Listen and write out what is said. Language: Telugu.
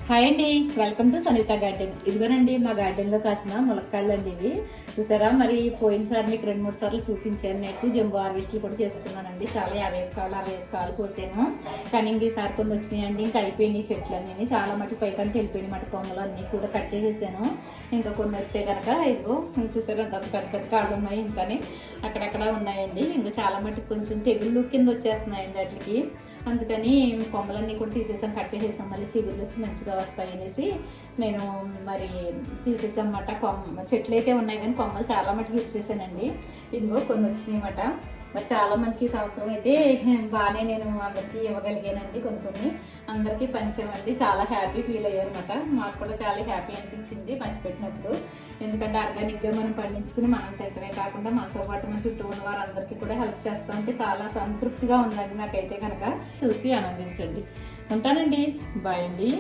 హాయ్ అండి, వెల్కమ్ టు సనిత గార్డెన్. ఇదిగోనండి మా గార్డెన్లో కాసిన ములక్కాయలు అండి ఇవి. చూసారా, మరి పోయినసారి మీకు 2-3 సార్లు చూపించాను. నేను జంబో హార్వెస్ట్లు కూడా చేసుకున్నానండి. చాలా 50 కాయలు కోసాను. కానీ ఇంక ఈసారి కొన్ని వచ్చినాయండి. ఇంకా అయిపోయినాయి చెట్లు అన్నీ. చాలా మటు పైకంటే వెళ్ళిపోయినాయి మాట. కొమ్మలు అన్నీ కూడా కట్ చేసేసాను. ఇంకా కొన్ని వస్తే కనుక ఇదిగో చూసారా, అంత పెద్ద పెద్ద కాళ్ళు ఉన్నాయి. ఇంకానే అక్కడక్కడ ఉన్నాయండి. ఇంకా చాలా మటుకు కొంచెం తెగుళ్ళు కింద వచ్చేస్తున్నాయండి వాటికి. అందుకని కొమ్మలన్నీ కూడా తీసేసాను, కట్ చేసేసాం. మళ్ళీ చిగుళ్ళు వచ్చి మంచిగా వస్తాయి అనేసి నేను మరి తీసేసానమాట. చెట్లు అయితే ఉన్నాయి కానీ కొమ్మలు చాలా మటుకు తీసేసానండి. ఇదిగో కొన్ని వచ్చినాయి అన్నమాట. మరి చాలా మందికి ఈ సంవత్సరం అయితే బాగానే నేను అందరికీ ఇవ్వగలిగానండి. కొన్ని అందరికీ పంచామండి. చాలా హ్యాపీ ఫీల్ అయ్యారు అనమాట. మాకు కూడా చాలా హ్యాపీ అనిపించింది పంచిపెట్టినప్పుడు. ఎందుకంటే ఆర్గానిక్గా మనం పండించుకుని మనం తింటమే కాకుండా మనతో పాటు మన చుట్టూ ఉన్న వారందరికీ కూడా హెల్ప్ చేస్తూ ఉంటే చాలా సంతృప్తిగా ఉందండి నాకైతే కనుక. చూసి ఆనందించండి. ఉంటానండి, బాయ్ అండి.